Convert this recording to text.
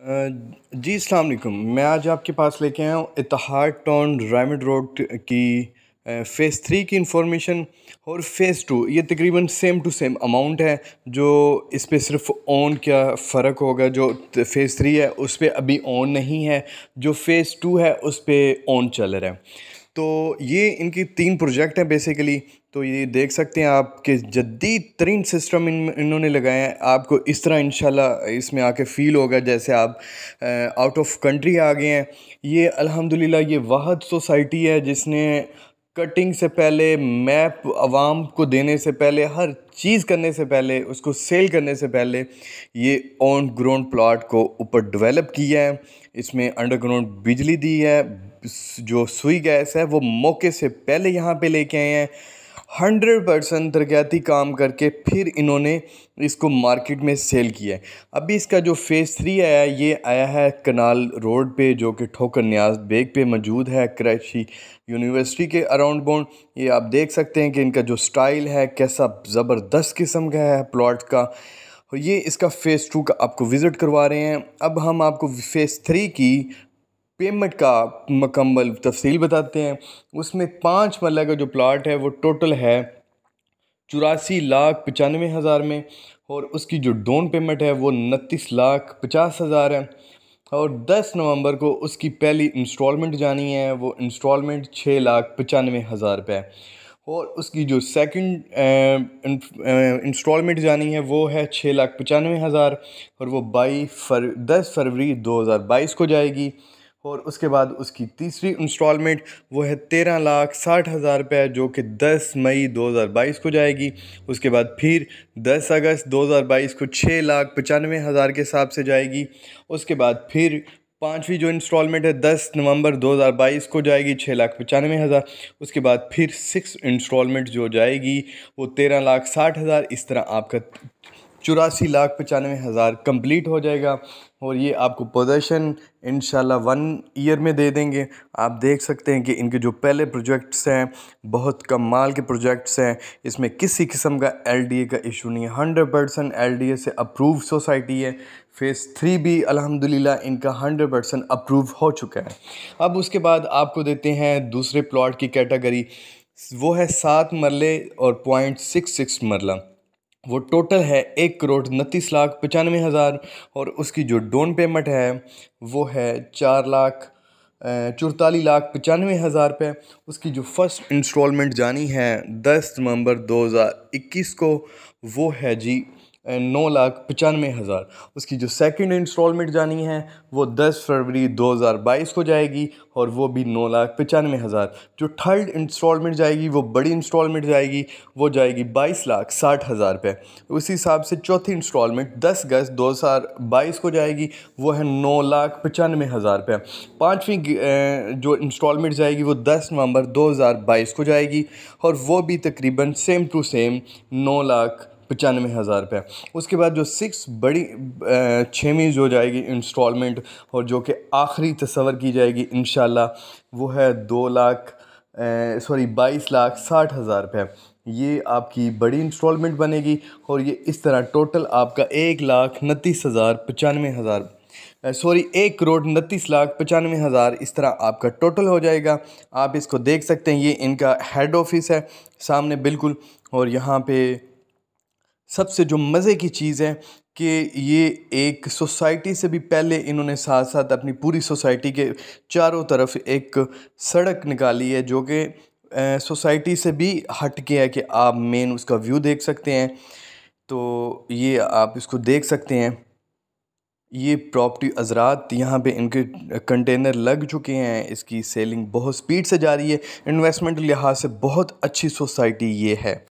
जी अस्सलाम वालेकुम। मैं आज आपके पास लेके आया हूँ इत्तेहाद टाउन रायमंड रोड की फ़ेज़ 3 की इंफॉर्मेशन और फ़ेज़ 2 ये तकरीबन सेम टू सेम अमाउंट है। जो इस पे सिर्फ ऑन क्या फ़र्क होगा, जो फ़ेज़ 3 है उस पे अभी ऑन नहीं है, जो फ़ेज़ 2 है उस पे ऑन चल रहा है। तो ये इनकी 3 प्रोजेक्ट हैं बेसिकली। तो ये देख सकते हैं आप कि जदीद तरीन सिस्टम इन्होंने लगाए हैं। आपको इस तरह इंशाल्लाह इसमें आके फ़ील होगा जैसे आप आउट ऑफ कंट्री आ गए हैं। ये अल्हम्दुलिल्लाह ये वाहद सोसाइटी है जिसने कटिंग से पहले, मैप आवाम को देने से पहले, हर चीज़ करने से पहले, उसको सेल करने से पहले ये ऑन ग्राउंड प्लॉट को ऊपर डेवलप किया है। इसमें अंडरग्राउंड बिजली दी है, जो सुई गैस है वो मौके से पहले यहाँ पे लेके आए हैं। 100% तरक्याती काम करके फिर इन्होंने इसको मार्केट में सेल किया है। अभी इसका जो फ़ेज़ 3 आया है ये आया है कनाल रोड पे, जो कि ठोकर नियाज़ बेग पे मौजूद है, कराची यूनिवर्सिटी के अराउंड बाउंड। ये आप देख सकते हैं कि इनका जो स्टाइल है कैसा ज़बरदस्त किस्म का है प्लॉट का। और ये इसका फ़ेज़ 2 का आपको विज़िट करवा रहे हैं। अब हम आपको फ़ेज़ 3 की पेमेंट का मुकम्मल तफसील बताते हैं। उसमें 5 मरला का जो प्लाट है वो टोटल है 84,95,000 में, और उसकी जो डाउन पेमेंट है वो 29,50,000 है। और 10 नवंबर को उसकी पहली इंस्टॉलमेंट जानी है, वो इंस्टॉलमेंट 6,95,000 रुपये है। और उसकी जो सेकंड इंस्टॉलमेंट जानी है वो है 6,95,000, और वो 10 फरवरी 2022 को जाएगी। और उसके बाद उसकी तीसरी इंस्टॉलमेंट वो है 13,60,000 रुपये, जो कि 10 मई 2022 को जाएगी। उसके बाद फिर 10 अगस्त 2022 को 6,95,000 के हिसाब से जाएगी। उसके बाद फिर पाँचवीं जो इंस्टॉलमेंट है 10 नवंबर 2022 को जाएगी 6,95,000। उसके बाद फिर 6 इंस्टॉलमेंट जो जाएगी वो 13,60,000। इस तरह आपका 84,95,000 कंप्लीट हो जाएगा। और ये आपको पोजेसन इंशाल्लाह 1 ईयर में दे देंगे। आप देख सकते हैं कि इनके जो पहले प्रोजेक्ट्स हैं बहुत कमाल के प्रोजेक्ट्स हैं। इसमें किसी किस्म का एलडीए का इशू नहीं है, 100% एलडीए से अप्रूव सोसाइटी है। फ़ेज़ 3 भी अल्हम्दुलिल्लाह इनका 100% अप्रूव हो चुका है। अब उसके बाद आपको देते हैं दूसरे प्लॉट की कैटेगरी, वो है 7 मरले और 0.66 मरला। वो टोटल है 1,29,95,000, और उसकी जो डाउन पेमेंट है वो है 44,95,000 रुपये। उसकी जो फर्स्ट इंस्टॉलमेंट जानी है 10 नवंबर 2021 को, वो है जी 9,95,000। उसकी जो सेकंड इंस्टॉलमेंट जानी है वो 10 फरवरी 2022 को जाएगी, और वो भी 9,95,000। जो थर्ड इंस्टॉलमेंट जाएगी वो बड़ी इंस्टॉलमेंट जाएगी, वो जाएगी 22,60,000 रुपये। उसी हिसाब से चौथी इंस्टॉलमेंट 10 अगस्त 2022 को जाएगी, वो है 9,95,000 रुपये। पाँचवीं जो इंस्टॉलमेंट जाएगी वो 10 नवंबर 2022 को जाएगी, और वो भी तकरीबन सेम टू सेम 9,95,000 रुपये। उसके बाद जो 6 बड़ी 6वीं जो जाएगी इंस्टॉलमेंट, और जो कि आखिरी तस्वर की जाएगी इंशाल्लाह, वो है 22,60,000 रुपये। ये आपकी बड़ी इंस्टॉलमेंट बनेगी। और ये इस तरह टोटल आपका 1,29,95,000 इस तरह आपका टोटल हो जाएगा। आप इसको देख सकते हैं, ये इनका हेड ऑफिस है सामने बिल्कुल। और यहाँ पे सबसे जो मज़े की चीज़ है कि ये एक सोसाइटी से भी पहले इन्होंने साथ साथ अपनी पूरी सोसाइटी के चारों तरफ एक सड़क निकाली है, जो कि सोसाइटी से भी हट के है कि आप मेन उसका व्यू देख सकते हैं। तो ये आप इसको देख सकते हैं। ये प्रॉपर्टी हज़रात यहाँ पे इनके कंटेनर लग चुके हैं, इसकी सेलिंग बहुत स्पीड से जा रही है। इन्वेस्टमेंट लिहाज से बहुत अच्छी सोसाइटी ये है।